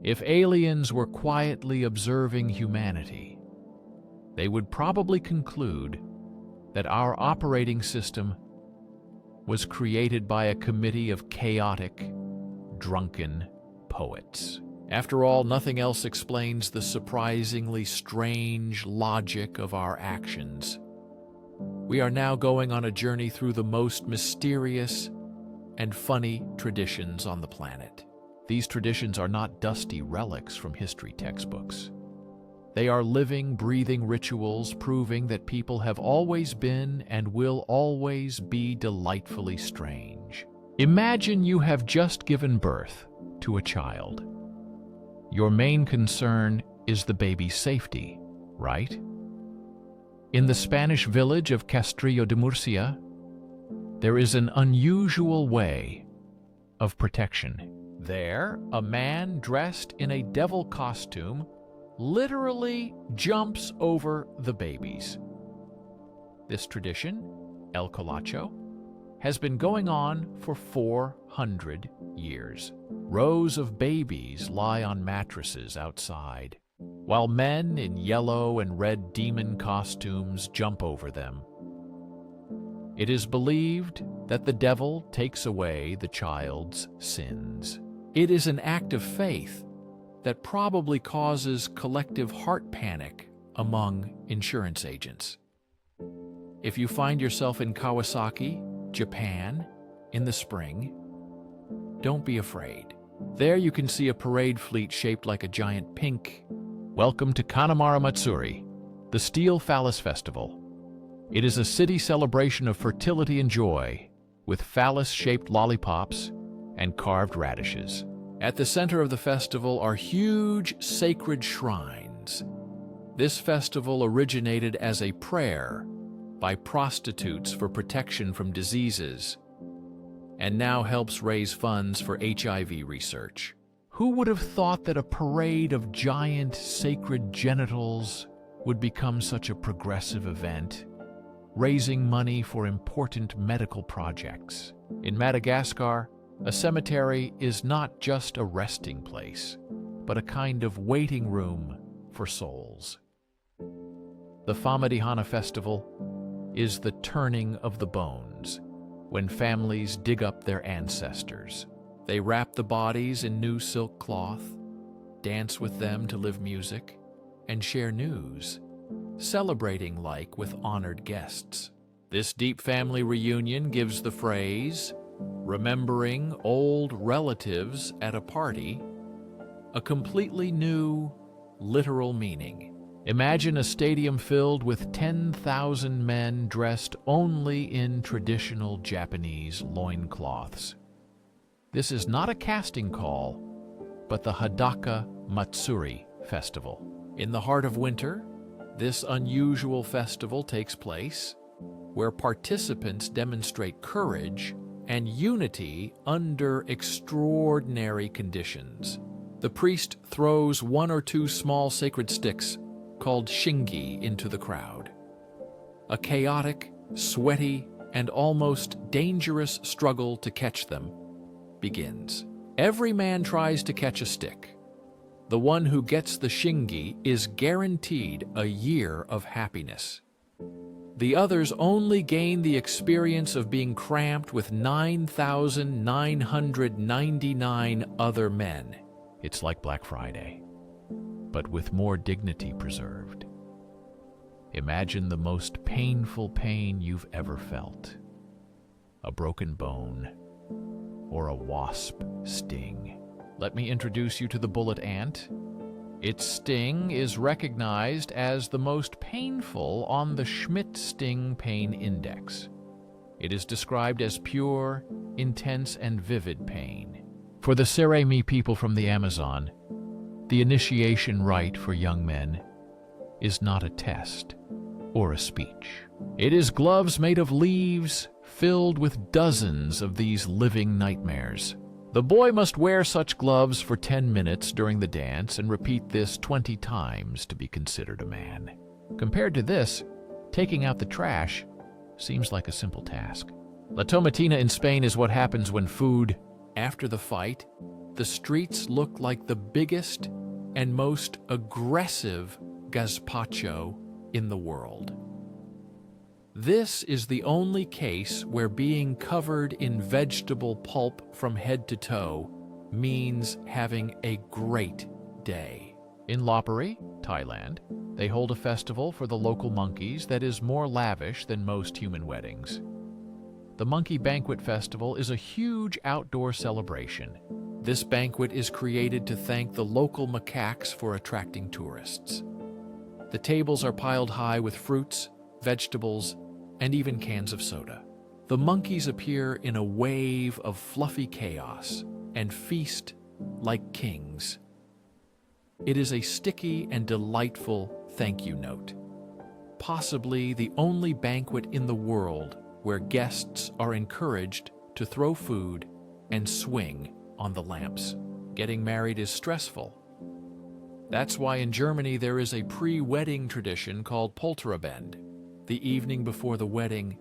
If aliens were quietly observing humanity, they would probably conclude that our operating system was created by a committee of chaotic, drunken poets. After all, nothing else explains the surprisingly strange logic of our actions. We are now going on a journey through the most mysterious and funny traditions on the planet. These traditions are not dusty relics from history textbooks. They are living, breathing rituals proving that people have always been and will always be delightfully strange. Imagine you have just given birth to a child. Your main concern is the baby's safety, right? In the Spanish village of Castrillo de Murcia, there is an unusual way of protection. There, a man dressed in a devil costume literally jumps over the babies. This tradition, El Colacho, has been going on for 400 years. Rows of babies lie on mattresses outside, while men in yellow and red demon costumes jump over them. It is believed that the devil takes away the child's sins. It is an act of faith that probably causes collective heart panic among insurance agents. If you find yourself in Kawasaki, Japan, in the spring, don't be afraid. There you can see a parade fleet shaped like a giant pink. Welcome to Kanamara Matsuri, the Steel Phallus Festival. It is a city celebration of fertility and joy, with phallus-shaped lollipops and carved radishes. At the center of the festival are huge sacred shrines. This festival originated as a prayer by prostitutes for protection from diseases, and now helps raise funds for HIV research. Who would have thought that a parade of giant sacred genitals would become such a progressive event, raising money for important medical projects? In Madagascar, a cemetery is not just a resting place, but a kind of waiting room for souls. The Famadihana festival is the turning of the bones, when families dig up their ancestors. They wrap the bodies in new silk cloth, dance with them to live music, and share news, celebrating like with honored guests. This deep family reunion gives the phrase, remembering old relatives at a party, a completely new, literal meaning. Imagine a stadium filled with 10,000 men dressed only in traditional Japanese loincloths. This is not a casting call, but the Hadaka Matsuri festival. In the heart of winter, this unusual festival takes place, where participants demonstrate courage and unity under extraordinary conditions. The priest throws one or two small sacred sticks called shingi into the crowd. A chaotic, sweaty, and almost dangerous struggle to catch them begins. Every man tries to catch a stick. The one who gets the shingi is guaranteed a year of happiness. The others only gain the experience of being cramped with 9,999 other men. It's like Black Friday, but with more dignity preserved. Imagine the most painful pain you've ever felt. A broken bone or a wasp sting. Let me introduce you to the bullet ant. Its sting is recognized as the most painful on the Schmidt Sting Pain Index. It is described as pure, intense, and vivid pain. For the Seremi people from the Amazon, the initiation rite for young men is not a test or a speech. It is gloves made of leaves filled with dozens of these living nightmares. The boy must wear such gloves for 10 minutes during the dance and repeat this 20 times to be considered a man. Compared to this, taking out the trash seems like a simple task. La Tomatina in Spain is what happens when food, after the fight, the streets look like the biggest and most aggressive gazpacho in the world. This is the only case where being covered in vegetable pulp from head to toe means having a great day. In Lopburi, Thailand, they hold a festival for the local monkeys that is more lavish than most human weddings. The Monkey Banquet Festival is a huge outdoor celebration. This banquet is created to thank the local macaques for attracting tourists. The tables are piled high with fruits, vegetables, and even cans of soda. The monkeys appear in a wave of fluffy chaos and feast like kings. It is a sticky and delightful thank you note. Possibly the only banquet in the world where guests are encouraged to throw food and swing on the lamps. Getting married is stressful. That's why in Germany there is a pre-wedding tradition called Polterabend. The evening before the wedding,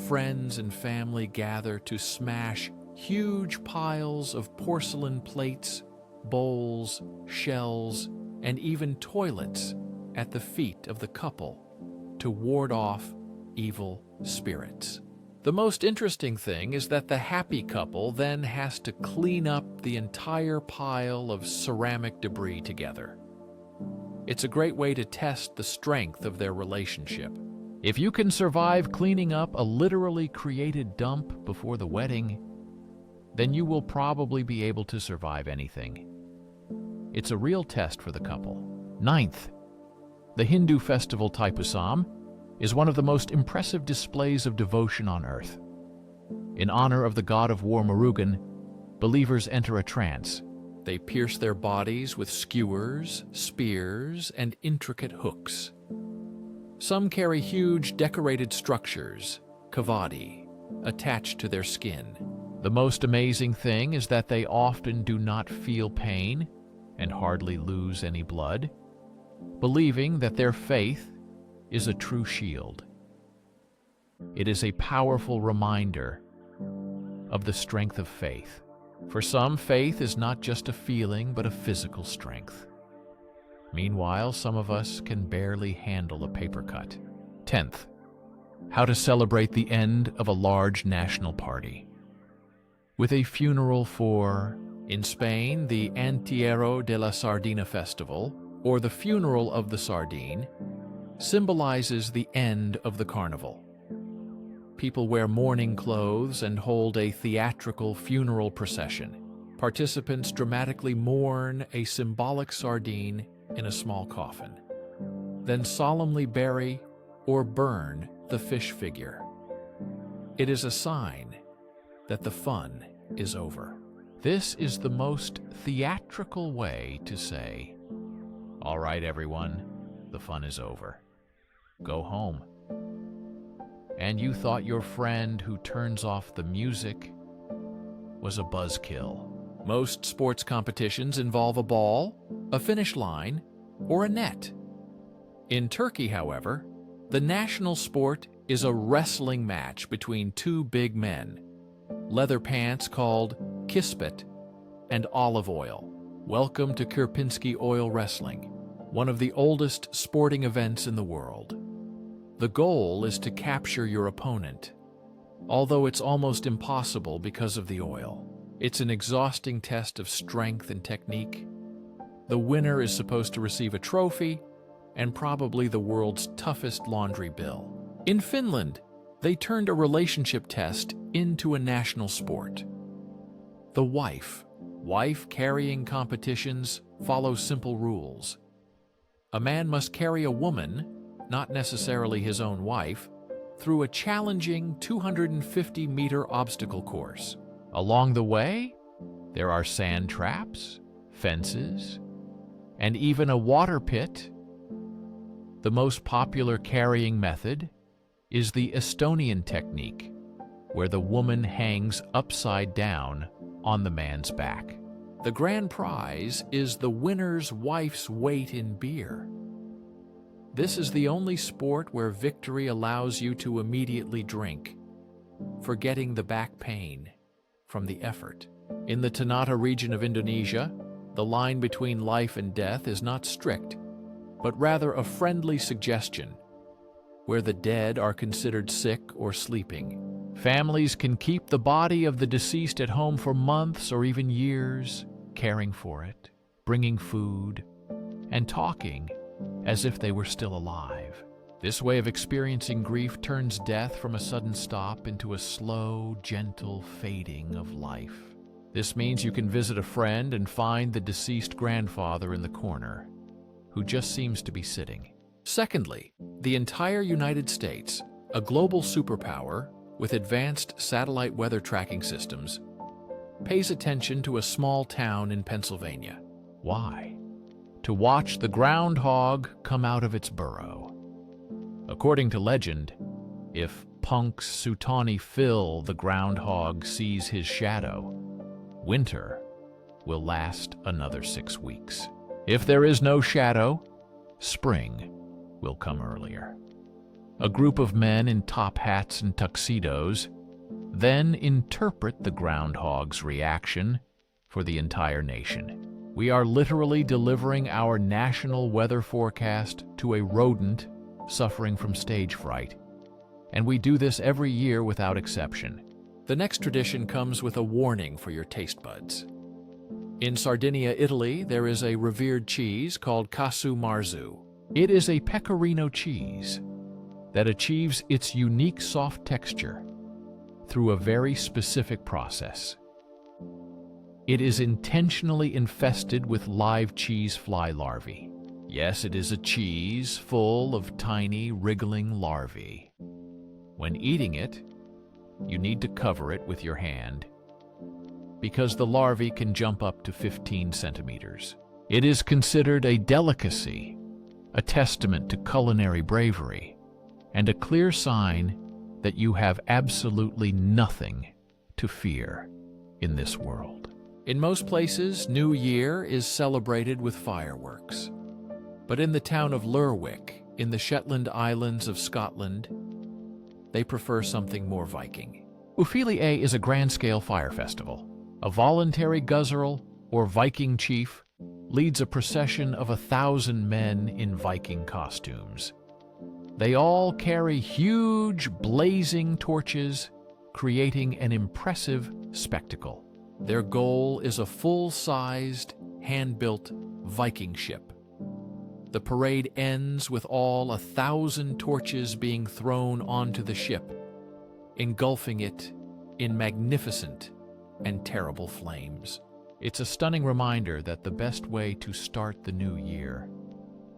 friends and family gather to smash huge piles of porcelain plates, bowls, shells, and even toilets at the feet of the couple to ward off evil spirits. The most interesting thing is that the happy couple then has to clean up the entire pile of ceramic debris together. It's a great way to test the strength of their relationship. If you can survive cleaning up a literally created dump before the wedding, then you will probably be able to survive anything. It's a real test for the couple. Ninth, the Hindu festival Thaipusam is one of the most impressive displays of devotion on earth. In honor of the god of war Murugan, believers enter a trance. They pierce their bodies with skewers, spears, and intricate hooks. Some carry huge decorated structures, kavadi, attached to their skin. The most amazing thing is that they often do not feel pain and hardly lose any blood, believing that their faith is a true shield. It is a powerful reminder of the strength of faith. For some, faith is not just a feeling, but a physical strength. Meanwhile, some of us can barely handle a paper cut. 10th, how to celebrate the end of a large national party. With a funeral for, in Spain, the Entierro de la Sardina festival, or the funeral of the sardine, symbolizes the end of the carnival. People wear mourning clothes and hold a theatrical funeral procession. Participants dramatically mourn a symbolic sardine in a small coffin, then solemnly bury or burn the fish figure. It is a sign that the fun is over. This is the most theatrical way to say, "All right, everyone, the fun is over. Go home." And you thought your friend who turns off the music was a buzzkill. Most sports competitions involve a ball, a finish line, or a net. In Turkey, however, the national sport is a wrestling match between two big men, leather pants called kispet, and olive oil. Welcome to Kierpinski Oil Wrestling, one of the oldest sporting events in the world. The goal is to capture your opponent, although it's almost impossible because of the oil. It's an exhausting test of strength and technique. The winner is supposed to receive a trophy and probably the world's toughest laundry bill. In Finland, they turned a relationship test into a national sport. The wife carrying competitions follow simple rules. A man must carry a woman, not necessarily his own wife, through a challenging 250-meter obstacle course. Along the way, there are sand traps, fences, and even a water pit. The most popular carrying method is the Estonian technique, where the woman hangs upside down on the man's back. The grand prize is the winner's wife's weight in beer. This is the only sport where victory allows you to immediately drink, forgetting the back pain from the effort. In the Ternate region of Indonesia, the line between life and death is not strict, but rather a friendly suggestion, where the dead are considered sick or sleeping. Families can keep the body of the deceased at home for months or even years, caring for it, bringing food, and talking as if they were still alive. This way of experiencing grief turns death from a sudden stop into a slow, gentle fading of life. This means you can visit a friend and find the deceased grandfather in the corner, who just seems to be sitting. Secondly, the entire United States, a global superpower with advanced satellite weather tracking systems, pays attention to a small town in Pennsylvania. Why? To watch the groundhog come out of its burrow. According to legend, if Punxsutawney Phil the groundhog sees his shadow, winter will last another 6 weeks. If there is no shadow, spring will come earlier. A group of men in top hats and tuxedos then interpret the groundhog's reaction for the entire nation. We are literally delivering our national weather forecast to a rodent suffering from stage fright, and we do this every year without exception. The next tradition comes with a warning for your taste buds. In Sardinia, Italy, there is a revered cheese called casu marzu. It is a pecorino cheese that achieves its unique soft texture through a very specific process. It is intentionally infested with live cheese fly larvae. Yes, it is a cheese full of tiny, wriggling larvae. When eating it, you need to cover it with your hand because the larvae can jump up to 15 centimeters. It is considered a delicacy, a testament to culinary bravery, and a clear sign that you have absolutely nothing to fear in this world. In most places, New Year is celebrated with fireworks. But in the town of Lerwick, in the Shetland Islands of Scotland, they prefer something more Viking. Ufili is a grand-scale fire festival. A voluntary guzerl, or Viking chief, leads a procession of 1,000 men in Viking costumes. They all carry huge, blazing torches, creating an impressive spectacle. Their goal is a full-sized, hand-built Viking ship. The parade ends with all 1,000 torches being thrown onto the ship, engulfing it in magnificent and terrible flames. It's a stunning reminder that the best way to start the new year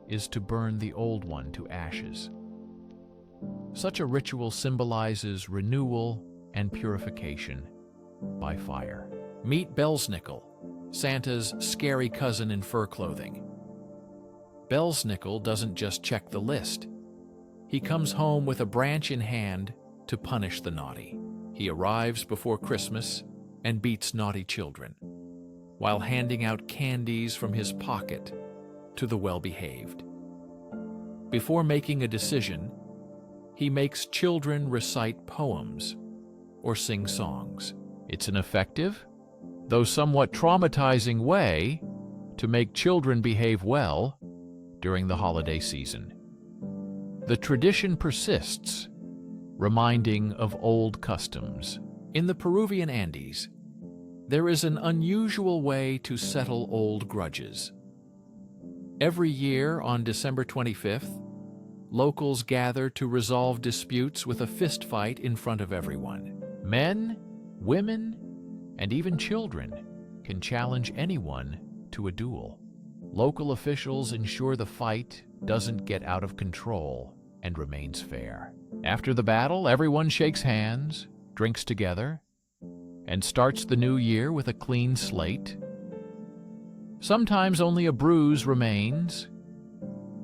is to burn the old one to ashes. Such a ritual symbolizes renewal and purification by fire. Meet Belsnickel, Santa's scary cousin in fur clothing. Belsnickel doesn't just check the list. He comes home with a branch in hand to punish the naughty. He arrives before Christmas and beats naughty children, while handing out candies from his pocket to the well-behaved. Before making a decision, he makes children recite poems or sing songs. It's an effective, though somewhat traumatizing way to make children behave well during the holiday season. The tradition persists, reminding of old customs. In the Peruvian Andes, there is an unusual way to settle old grudges. Every year on December 25th, locals gather to resolve disputes with a fist fight in front of everyone. Men, women, and even children can challenge anyone to a duel. Local officials ensure the fight doesn't get out of control and remains fair. After the battle, everyone shakes hands, drinks together, and starts the new year with a clean slate. Sometimes only a bruise remains,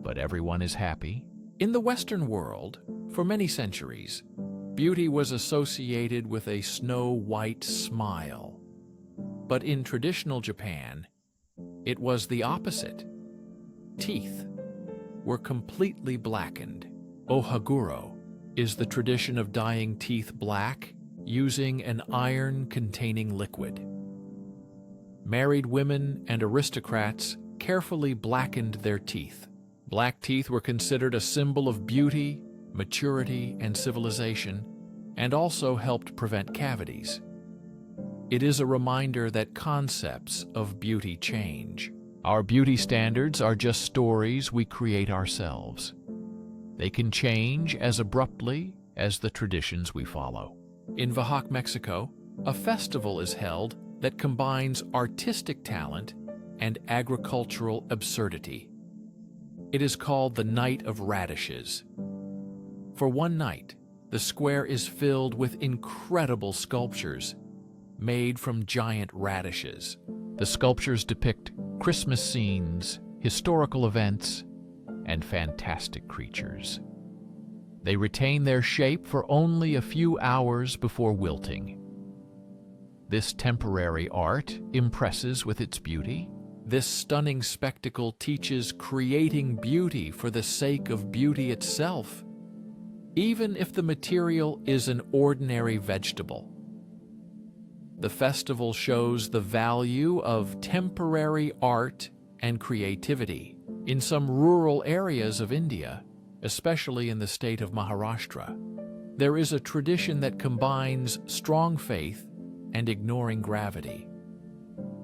but everyone is happy. In the Western world, for many centuries, beauty was associated with a snow-white smile. But in traditional Japan, it was the opposite. Teeth were completely blackened. Ohaguro is the tradition of dyeing teeth black using an iron-containing liquid. married women and aristocrats carefully blackened their teeth. Black teeth were considered a symbol of beauty, maturity, and civilization, and also helped prevent cavities. It is a reminder that concepts of beauty change. Our beauty standards are just stories we create ourselves. They can change as abruptly as the traditions we follow. In Oaxaca, Mexico, a festival is held that combines artistic talent and agricultural absurdity. It is called the Night of Radishes. For one night, the square is filled with incredible sculptures made from giant radishes. The sculptures depict Christmas scenes, historical events, and fantastic creatures. They retain their shape for only a few hours before wilting. This temporary art impresses with its beauty. This stunning spectacle teaches creating beauty for the sake of beauty itself, even if the material is an ordinary vegetable. The festival shows the value of temporary art and creativity. In some rural areas of India, especially in the state of Maharashtra, there is a tradition that combines strong faith and ignoring gravity.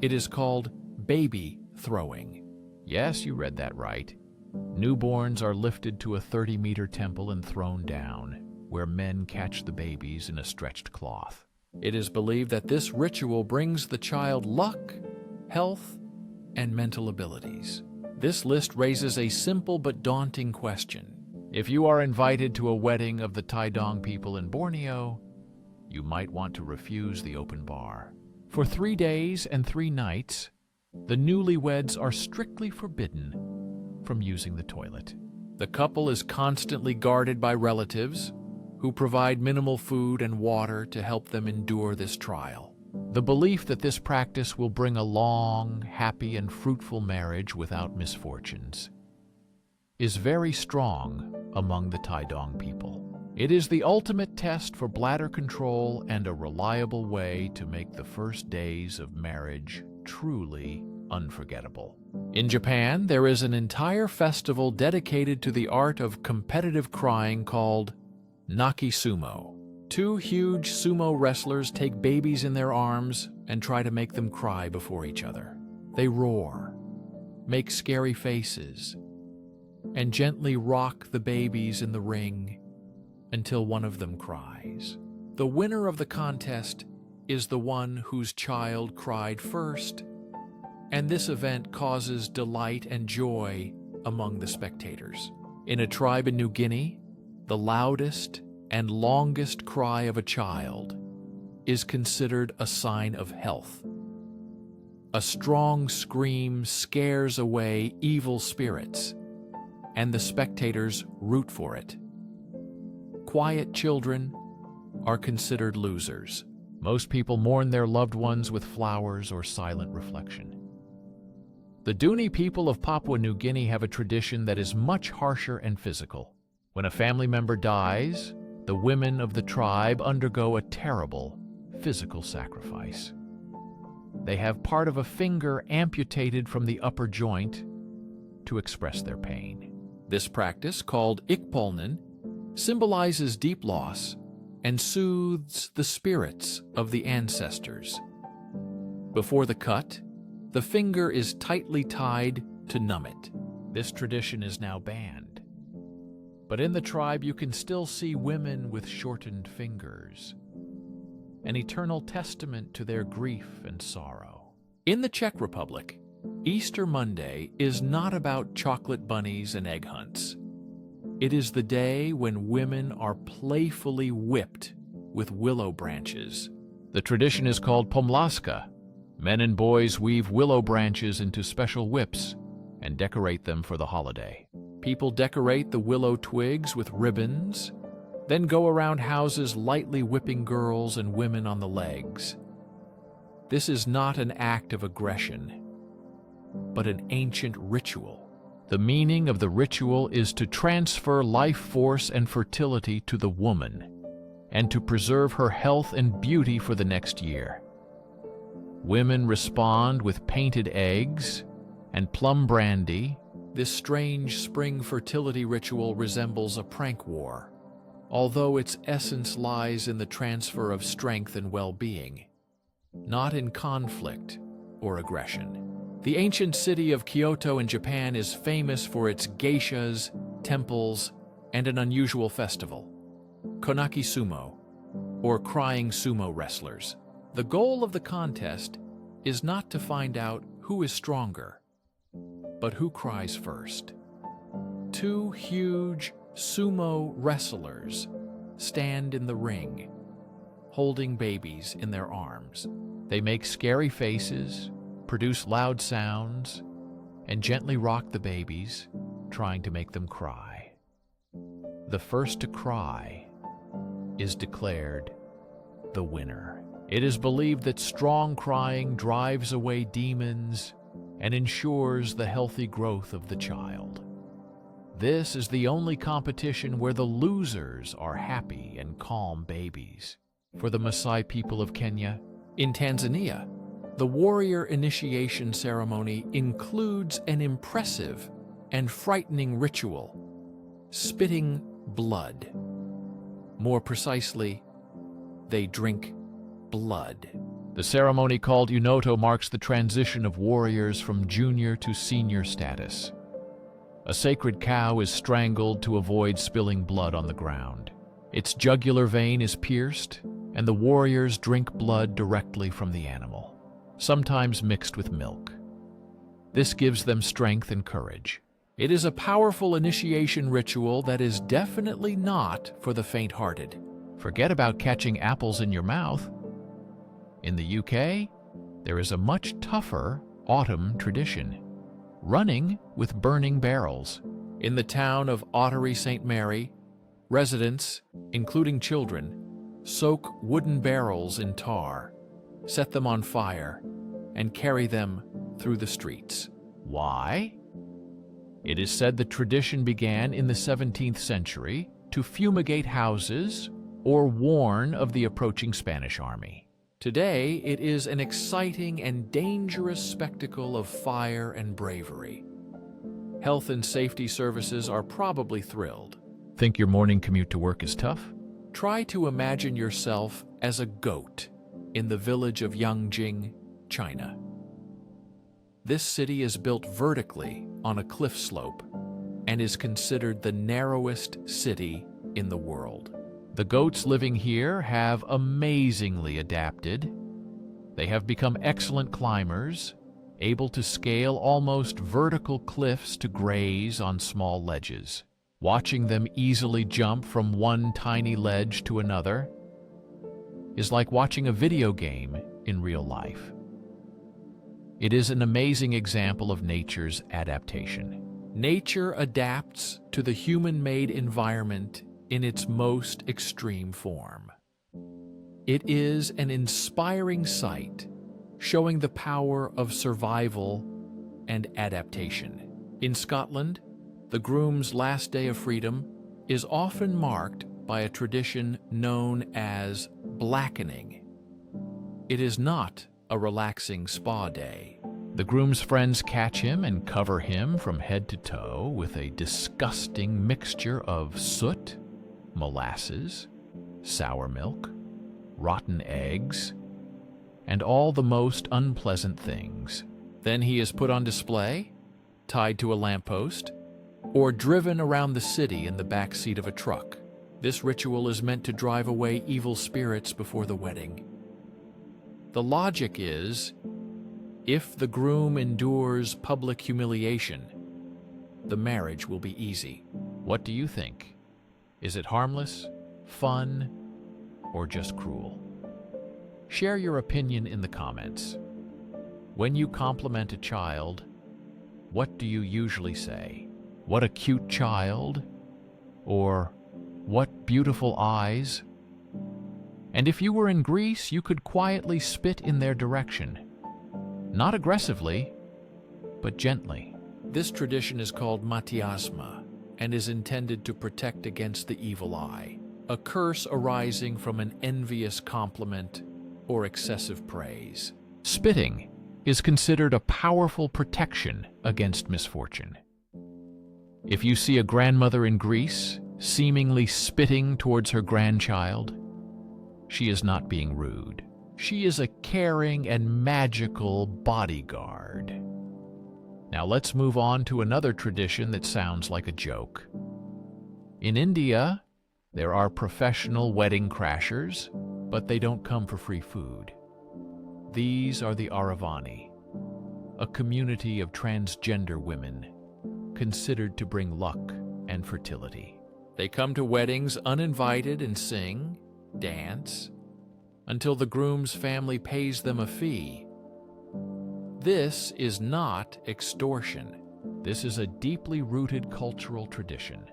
It is called baby throwing. Yes, you read that right. Newborns are lifted to a 30-meter temple and thrown down, where men catch the babies in a stretched cloth. It is believed that this ritual brings the child luck, health, and mental abilities. This list raises a simple but daunting question. If you are invited to a wedding of the Taidong people in Borneo, you might want to refuse the open bar. For 3 days and 3 nights, the newlyweds are strictly forbidden from using the toilet. The couple is constantly guarded by relatives who provide minimal food and water to help them endure this trial. The belief that this practice will bring a long, happy, and fruitful marriage without misfortunes is very strong among the Taidong people. It is the ultimate test for bladder control and a reliable way to make the first days of marriage truly unforgettable. In Japan, there is an entire festival dedicated to the art of competitive crying called Naki Sumo. 2 huge sumo wrestlers take babies in their arms and try to make them cry before each other. They roar, make scary faces, and gently rock the babies in the ring until one of them cries. The winner of the contest is the one whose child cried first, and this event causes delight and joy among the spectators. In a tribe in New Guinea, the loudest and longest cry of a child is considered a sign of health. A strong scream scares away evil spirits, and the spectators root for it. Quiet children are considered losers. Most people mourn their loved ones with flowers or silent reflection. The Duni people of Papua New Guinea have a tradition that is much harsher and physical. When a family member dies, the women of the tribe undergo a terrible physical sacrifice. They have part of a finger amputated from the upper joint to express their pain. This practice, called Ikpolnen, symbolizes deep loss and soothes the spirits of the ancestors. Before the cut, the finger is tightly tied to numb it. This tradition is now banned. But in the tribe, you can still see women with shortened fingers, an eternal testament to their grief and sorrow. In the Czech Republic, Easter Monday is not about chocolate bunnies and egg hunts. It is the day when women are playfully whipped with willow branches. The tradition is called pomlaska. Men and boys weave willow branches into special whips and decorate them for the holiday. People decorate the willow twigs with ribbons, then go around houses lightly whipping girls and women on the legs. This is not an act of aggression, but an ancient ritual. The meaning of the ritual is to transfer life force and fertility to the woman and to preserve her health and beauty for the next year. Women respond with painted eggs and plum brandy. This strange spring fertility ritual resembles a prank war, although its essence lies in the transfer of strength and well-being, not in conflict or aggression. The ancient city of Kyoto in Japan is famous for its geishas, temples, and an unusual festival, Konaki Sumo, or crying sumo wrestlers. The goal of the contest is not to find out who is stronger, but who cries first. Two huge sumo wrestlers stand in the ring, holding babies in their arms. They make scary faces, produce loud sounds, and gently rock the babies, trying to make them cry. The first to cry is declared the winner. It is believed that strong crying drives away demons and ensures the healthy growth of the child. This is the only competition where the losers are happy and calm babies. For the Maasai people of Kenya, in Tanzania, the warrior initiation ceremony includes an impressive and frightening ritual, spitting blood. More precisely, they drink blood. The ceremony called Unoto marks the transition of warriors from junior to senior status. A sacred cow is strangled to avoid spilling blood on the ground. Its jugular vein is pierced, and the warriors drink blood directly from the animal, sometimes mixed with milk. This gives them strength and courage. It is a powerful initiation ritual that is definitely not for the faint-hearted. Forget about catching apples in your mouth. In the UK, there is a much tougher autumn tradition, running with burning barrels. In the town of Ottery St. Mary, residents, including children, soak wooden barrels in tar, set them on fire, and carry them through the streets. Why? It is said the tradition began in the 17th century to fumigate houses or warn of the approaching Spanish army. Today, it is an exciting and dangerous spectacle of fire and bravery. Health and safety services are probably thrilled. Think your morning commute to work is tough? Try to imagine yourself as a goat in the village of Yangjing, China. This city is built vertically on a cliff slope and is considered the narrowest city in the world. The goats living here have amazingly adapted. They have become excellent climbers, able to scale almost vertical cliffs to graze on small ledges. Watching them easily jump from one tiny ledge to another is like watching a video game in real life. It is an amazing example of nature's adaptation. Nature adapts to the human-made environment in its most extreme form. It is an inspiring sight, showing the power of survival and adaptation. In Scotland, the groom's last day of freedom is often marked by a tradition known as blackening. It is not a relaxing spa day. The groom's friends catch him and cover him from head to toe with a disgusting mixture of soot, molasses, sour milk, rotten eggs, and all the most unpleasant things. Then he is put on display, tied to a lamppost, or driven around the city in the back seat of a truck. This ritual is meant to drive away evil spirits before the wedding. The logic is, if the groom endures public humiliation, the marriage will be easy. What do you think? Is it harmless, fun, or just cruel? Share your opinion in the comments. When you compliment a child, what do you usually say? What a cute child? Or, what beautiful eyes? And if you were in Greece, you could quietly spit in their direction. Not aggressively, but gently. This tradition is called matiasma and is intended to protect against the evil eye, a curse arising from an envious compliment or excessive praise. Spitting is considered a powerful protection against misfortune. If you see a grandmother in Greece seemingly spitting towards her grandchild, she is not being rude. She is a caring and magical bodyguard. Now let's move on to another tradition that sounds like a joke. In India, there are professional wedding crashers, but they don't come for free food. These are the Aravani, a community of transgender women considered to bring luck and fertility. They come to weddings uninvited and sing, dance, until the groom's family pays them a fee. This is not extortion. This is a deeply rooted cultural tradition.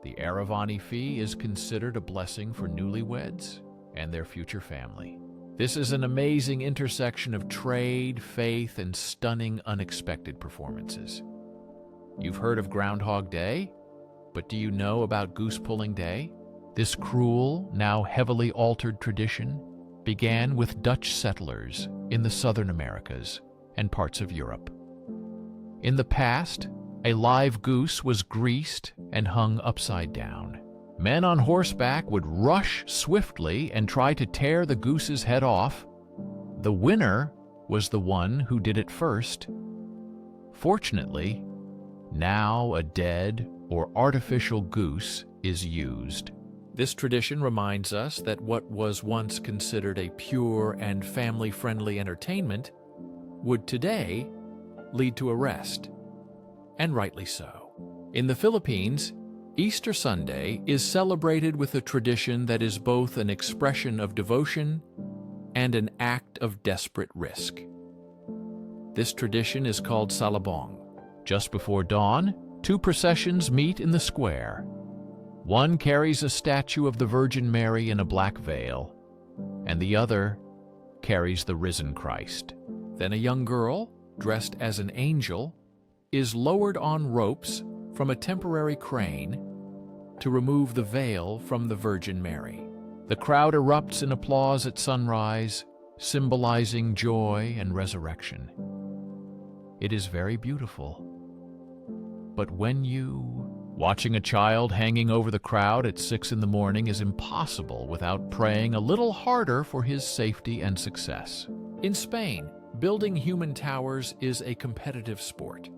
The Aravani fee is considered a blessing for newlyweds and their future family. This is an amazing intersection of trade, faith, and stunning unexpected performances. You've heard of Groundhog Day, but do you know about Goose Pulling Day? This cruel, now heavily altered tradition began with Dutch settlers in the southern Americas and parts of Europe. In the past, a live goose was greased and hung upside down. Men on horseback would rush swiftly and try to tear the goose's head off. The winner was the one who did it first. Fortunately, now a dead or artificial goose is used. This tradition reminds us that what was once considered a pure and family-friendly entertainment would today lead to arrest, and rightly so. In the Philippines, Easter Sunday is celebrated with a tradition that is both an expression of devotion and an act of desperate risk. This tradition is called salabong. Just before dawn, two processions meet in the square. One carries a statue of the Virgin Mary in a black veil, and the other carries the risen Christ. Then a young girl, dressed as an angel, is lowered on ropes from a temporary crane to remove the veil from the Virgin Mary. The crowd erupts in applause at sunrise, symbolizing joy and resurrection. It is very beautiful. But watching a child hanging over the crowd at 6 in the morning is impossible without praying a little harder for his safety and success. In Spain, building human towers is a competitive sport.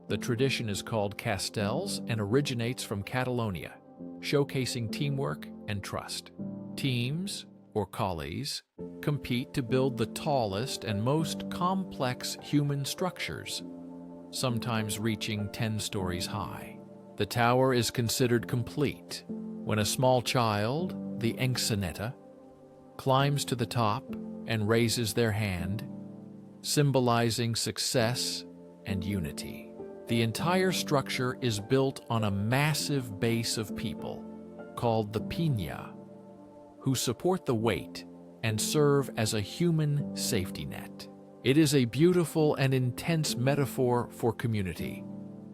The tradition is called castells and originates from Catalonia, showcasing teamwork and trust. Teams, or collies, compete to build the tallest and most complex human structures, sometimes reaching 10 stories high. The tower is considered complete when a small child, the enxaneta, climbs to the top and raises their hand, symbolizing success and unity. The entire structure is built on a massive base of people, called the piña, who support the weight and serve as a human safety net. It is a beautiful and intense metaphor for community,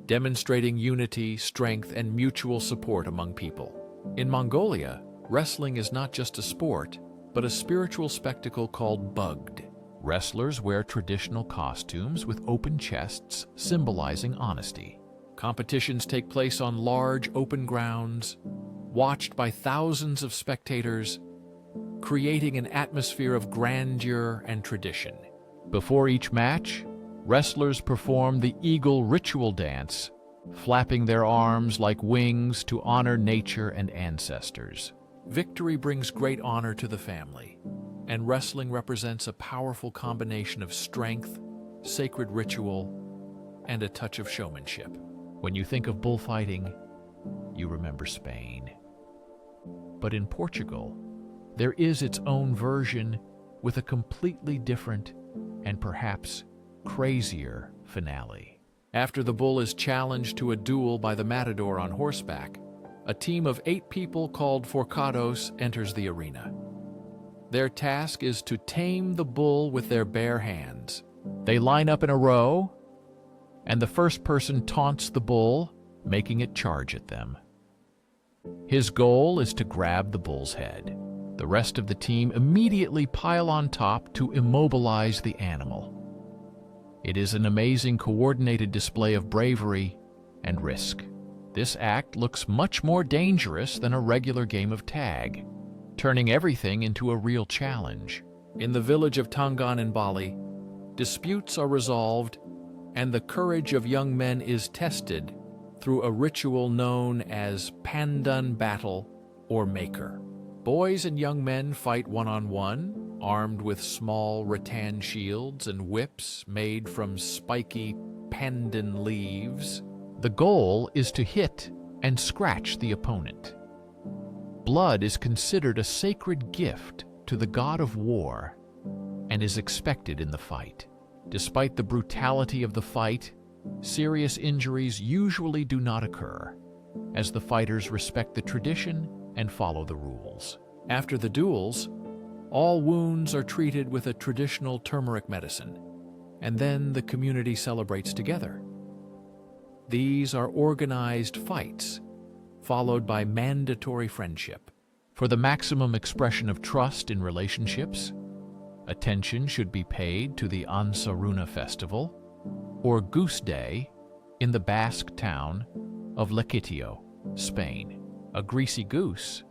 demonstrating unity, strength, and mutual support among people. In Mongolia, wrestling is not just a sport, but a spiritual spectacle called bugged. Wrestlers wear traditional costumes with open chests, symbolizing honesty. Competitions take place on large, open grounds, watched by thousands of spectators, creating an atmosphere of grandeur and tradition. Before each match, wrestlers perform the eagle ritual dance, flapping their arms like wings to honor nature and ancestors. Victory brings great honor to the family, and wrestling represents a powerful combination of strength, sacred ritual, and a touch of showmanship. When you think of bullfighting, you remember Spain. But in Portugal, there is its own version with a completely different and perhaps crazier finale. After the bull is challenged to a duel by the matador on horseback, a team of 8 people called forcados enters the arena. Their task is to tame the bull with their bare hands. They line up in a row, and the first person taunts the bull, making it charge at them. His goal is to grab the bull's head. The rest of the team immediately pile on top to immobilize the animal. It is an amazing coordinated display of bravery and risk. This act looks much more dangerous than a regular game of tag, turning everything into a real challenge. In the village of Tangan in Bali, disputes are resolved and the courage of young men is tested through a ritual known as pandan battle or maker. Boys and young men fight one-on-one, armed with small rattan shields and whips made from spiky pandan leaves. The goal is to hit and scratch the opponent. Blood is considered a sacred gift to the god of war and is expected in the fight. Despite the brutality of the fight, serious injuries usually do not occur, as the fighters respect the tradition and follow the rules. After the duels, all wounds are treated with a traditional turmeric medicine, and then the community celebrates together. These are organized fights, followed by mandatory friendship. For the maximum expression of trust in relationships, attention should be paid to the Ansaruna festival, or Goose Day, in the Basque town of Lequeitio, Spain. A greasy goose,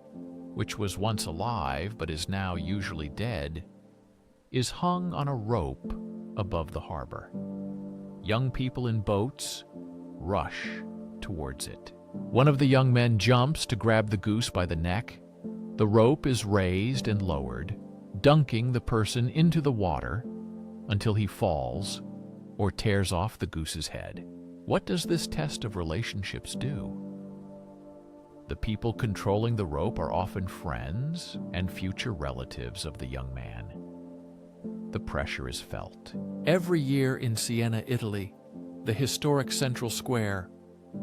which was once alive but is now usually dead, is hung on a rope above the harbor. Young people in boats rush towards it. One of the young men jumps to grab the goose by the neck. The rope is raised and lowered, dunking the person into the water until he falls or tears off the goose's head. What does this test of relationships do? The people controlling the rope are often friends and future relatives of the young man. The pressure is felt. Every year in Siena, Italy, the historic central square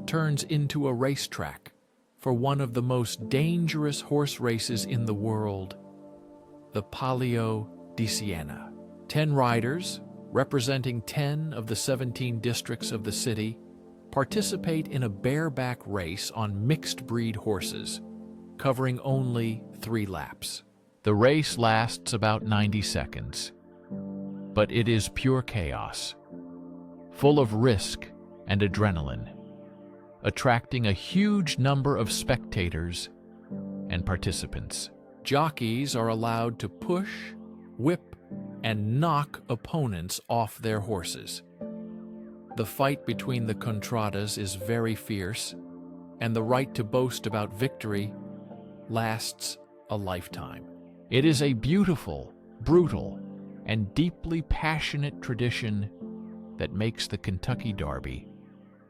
turns into a racetrack for one of the most dangerous horse races in the world, the Palio di Siena. 10 riders, representing 10 of the 17 districts of the city, participate in a bareback race on mixed-breed horses, covering only 3 laps. The race lasts about 90 seconds, but it is pure chaos, full of risk and adrenaline, attracting a huge number of spectators and participants. Jockeys are allowed to push, whip, and knock opponents off their horses. The fight between the contradas is very fierce, and the right to boast about victory lasts a lifetime. It is a beautiful, brutal, and deeply passionate tradition that makes the Kentucky Derby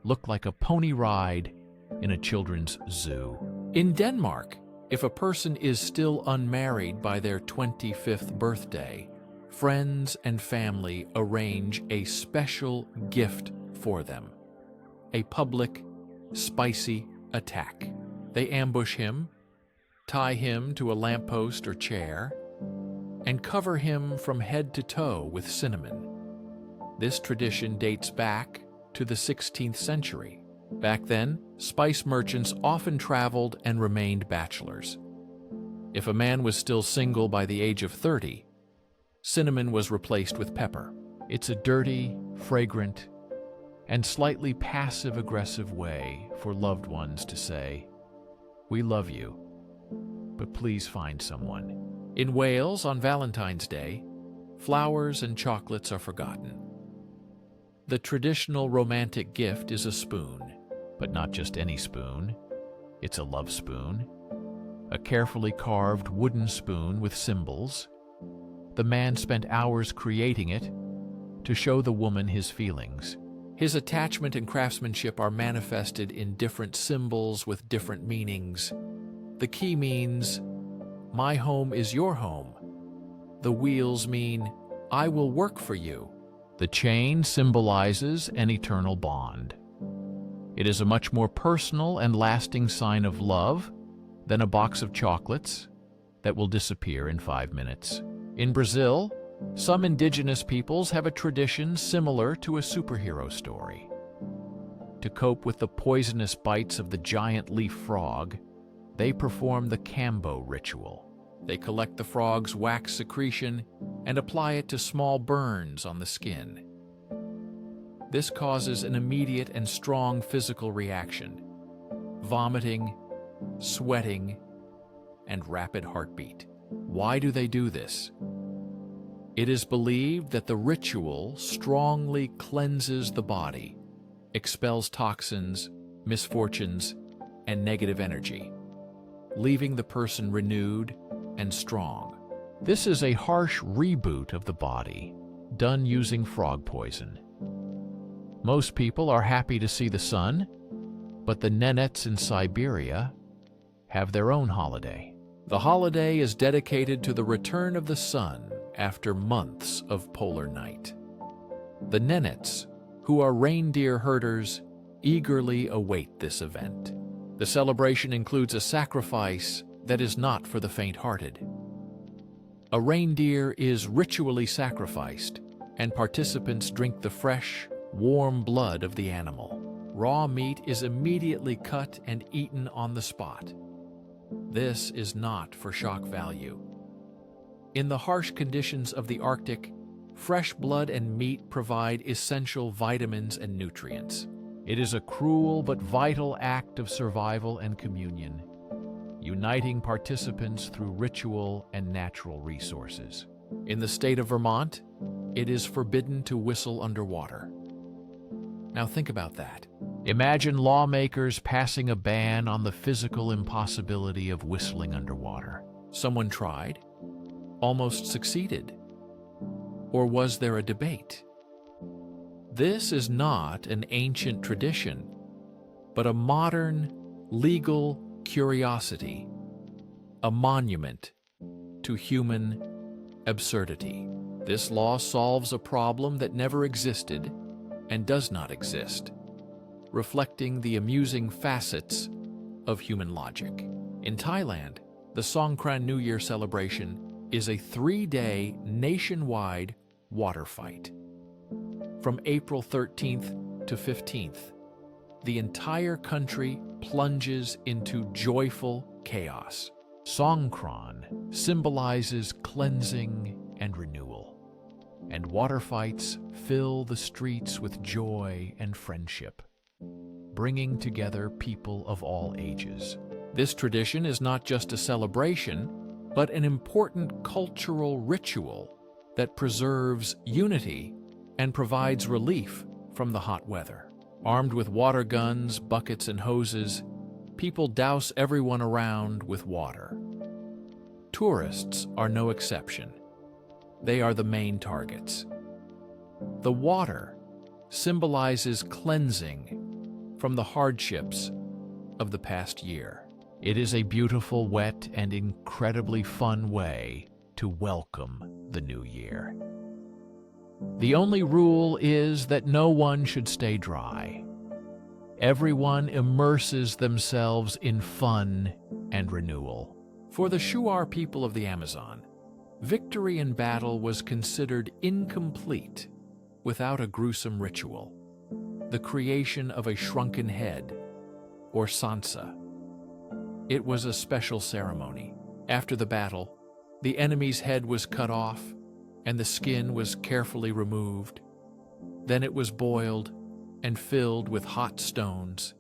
look like a pony ride in a children's zoo. In Denmark, if a person is still unmarried by their 25th birthday, friends and family arrange a special gift for them: a public, spicy attack. They ambush him, tie him to a lamppost or chair, and cover him from head to toe with cinnamon. This tradition dates back to the 16th century. Back then, spice merchants often traveled and remained bachelors. If a man was still single by the age of 30, cinnamon was replaced with pepper. It's a dirty, fragrant, and slightly passive-aggressive way for loved ones to say, "We love you, but please find someone." In Wales, on Valentine's Day, flowers and chocolates are forgotten. The traditional romantic gift is a spoon, but not just any spoon. It's a love spoon, a carefully carved wooden spoon with symbols. The man spent hours creating it to show the woman his feelings. His attachment and craftsmanship are manifested in different symbols with different meanings. The key means, "My home is your home." The wheels mean, "I will work for you." The chain symbolizes an eternal bond. It is a much more personal and lasting sign of love than a box of chocolates that will disappear in 5 minutes. In Brazil, some indigenous peoples have a tradition similar to a superhero story. To cope with the poisonous bites of the giant leaf frog, they perform the Cambo ritual. They collect the frog's wax secretion and apply it to small burns on the skin. This causes an immediate and strong physical reaction: vomiting, sweating, and rapid heartbeat. Why do they do this? It is believed that the ritual strongly cleanses the body, expels toxins, misfortunes, and negative energy, leaving the person renewed and strong. This is a harsh reboot of the body, done using frog poison. Most people are happy to see the sun, but the Nenets in Siberia have their own holiday. The holiday is dedicated to the return of the sun after months of polar night. The Nenets, who are reindeer herders, eagerly await this event. The celebration includes a sacrifice that is not for the faint-hearted. A reindeer is ritually sacrificed, and participants drink the fresh, warm blood of the animal. Raw meat is immediately cut and eaten on the spot. This is not for shock value. In the harsh conditions of the Arctic, fresh blood and meat provide essential vitamins and nutrients. It is a cruel but vital act of survival and communion, uniting participants through ritual and natural resources. In the state of Vermont, it is forbidden to whistle underwater. Now think about that. Imagine lawmakers passing a ban on the physical impossibility of whistling underwater. Someone tried, almost succeeded. Or was there a debate? This is not an ancient tradition, but a modern, legal curiosity, a monument to human absurdity. This law solves a problem that never existed and does not exist, reflecting the amusing facets of human logic. In Thailand, the Songkran New Year celebration is a 3-day nationwide water fight. From April 13th to 15th, the entire country plunges into joyful chaos. Songkran symbolizes cleansing and renewal, and water fights fill the streets with joy and friendship, bringing together people of all ages. This tradition is not just a celebration, but an important cultural ritual that preserves unity and provides relief from the hot weather. Armed with water guns, buckets, and hoses, people douse everyone around with water. Tourists are no exception. They are the main targets. The water symbolizes cleansing from the hardships of the past year. It is a beautiful, wet, and incredibly fun way to welcome the new year. The only rule is that no one should stay dry. Everyone immerses themselves in fun and renewal. For the Shuar people of the Amazon, victory in battle was considered incomplete without a gruesome ritual, the creation of a shrunken head, or sansa. It was a special ceremony. After the battle, the enemy's head was cut off, and the skin was carefully removed. Then it was boiled and filled with hot stones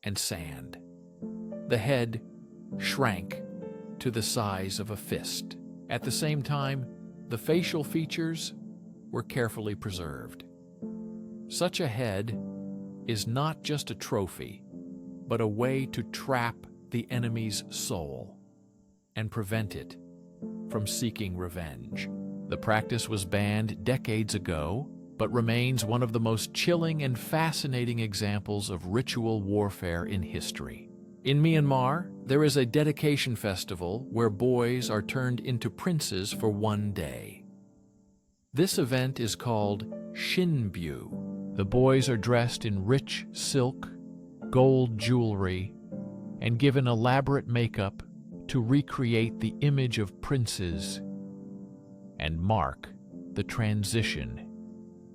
and sand. The head shrank to the size of a fist. At the same time, the facial features were carefully preserved. Such a head is not just a trophy, but a way to trap the enemy's soul and prevent it from seeking revenge. The practice was banned decades ago, but remains one of the most chilling and fascinating examples of ritual warfare in history. In Myanmar, there is a dedication festival where boys are turned into princes for one day. This event is called Shinbyu. The boys are dressed in rich silk, gold jewelry, and given elaborate makeup to recreate the image of princes and mark the transition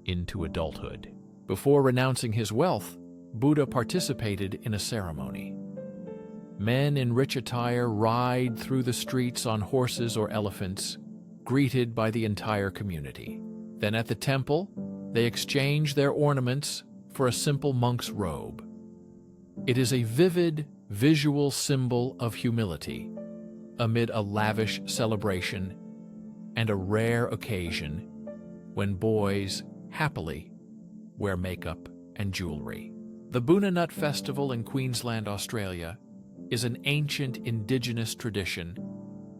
into adulthood. Before renouncing his wealth, Buddha participated in a ceremony. Men in rich attire ride through the streets on horses or elephants, greeted by the entire community. Then at the temple, they exchange their ornaments for a simple monk's robe. It is a vivid, visual symbol of humility amid a lavish celebration and a rare occasion when boys happily wear makeup and jewelry. The Boona Nut Festival in Queensland, Australia, is an ancient indigenous tradition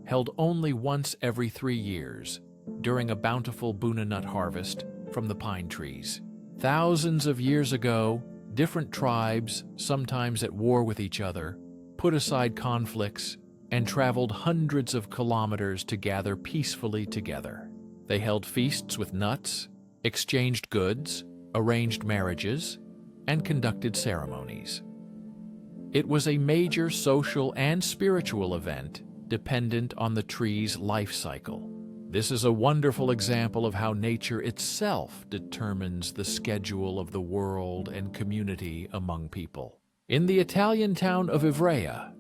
held only once every 3 years during a bountiful Boona nut harvest from the pine trees. Thousands of years ago, different tribes, sometimes at war with each other, put aside conflicts and traveled hundreds of kilometers to gather peacefully together. They held feasts with nuts, exchanged goods, arranged marriages, and conducted ceremonies. It was a major social and spiritual event dependent on the tree's life cycle. This is a wonderful example of how nature itself determines the schedule of the world and community among people. In the Italian town of Ivrea,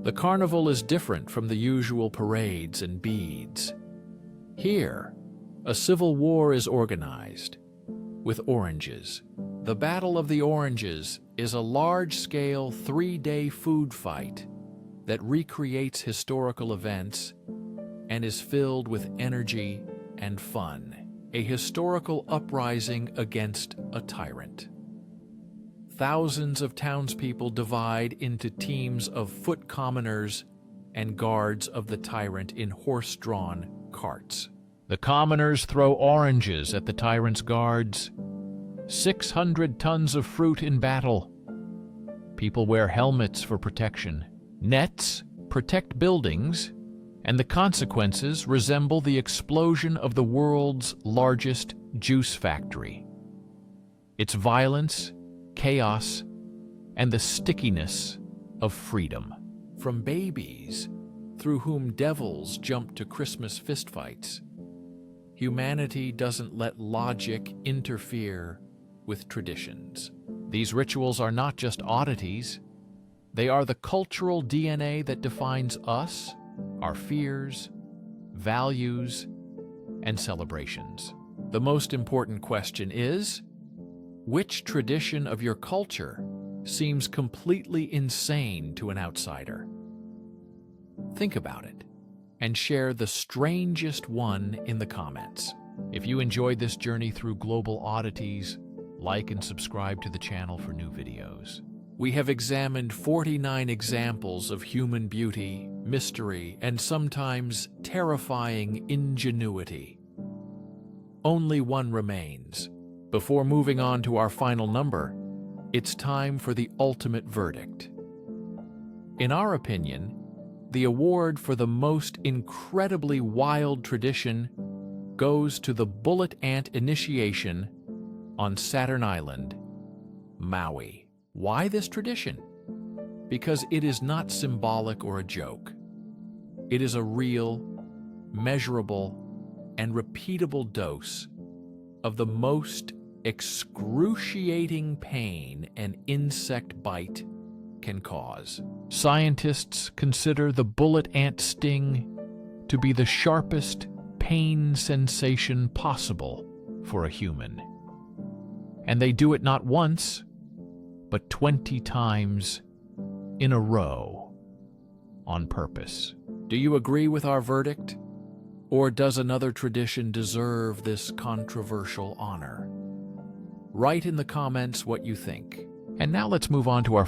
the carnival is different from the usual parades and beads. Here, a civil war is organized with oranges. The Battle of the Oranges is a large-scale 3-day food fight that recreates historical events and is filled with energy and fun, a historical uprising against a tyrant. Thousands of townspeople divide into teams of foot commoners and guards of the tyrant in horse-drawn carts. The commoners throw oranges at the tyrant's guards. 600 tons of fruit in battle. People wear helmets for protection. Nets protect buildings, and the consequences resemble the explosion of the world's largest juice factory. Its violence, chaos, and the stickiness of freedom. From babies, through whom devils jump to Christmas fistfights, humanity doesn't let logic interfere with traditions. These rituals are not just oddities. They are the cultural DNA that defines us, our fears, values, and celebrations. The most important question is, which tradition of your culture seems completely insane to an outsider? Think about it and share the strangest one in the comments. If you enjoyed this journey through global oddities, like and subscribe to the channel for new videos. We have examined 49 examples of human beauty, mystery, and sometimes terrifying ingenuity. Only one remains. Before moving on to our final number, it's time for the ultimate verdict. In our opinion, the award for the most incredibly wild tradition goes to the bullet ant initiation on Saturn Island, Maui. Why this tradition? Because it is not symbolic or a joke. It is a real, measurable, and repeatable dose of the most excruciating pain an insect bite can cause. Scientists consider the bullet ant sting to be the sharpest pain sensation possible for a human. And they do it not once, but 20 times in a row, on purpose. Do you agree with our verdict? Or does another tradition deserve this controversial honor? Write in the comments what you think. And now let's move on to our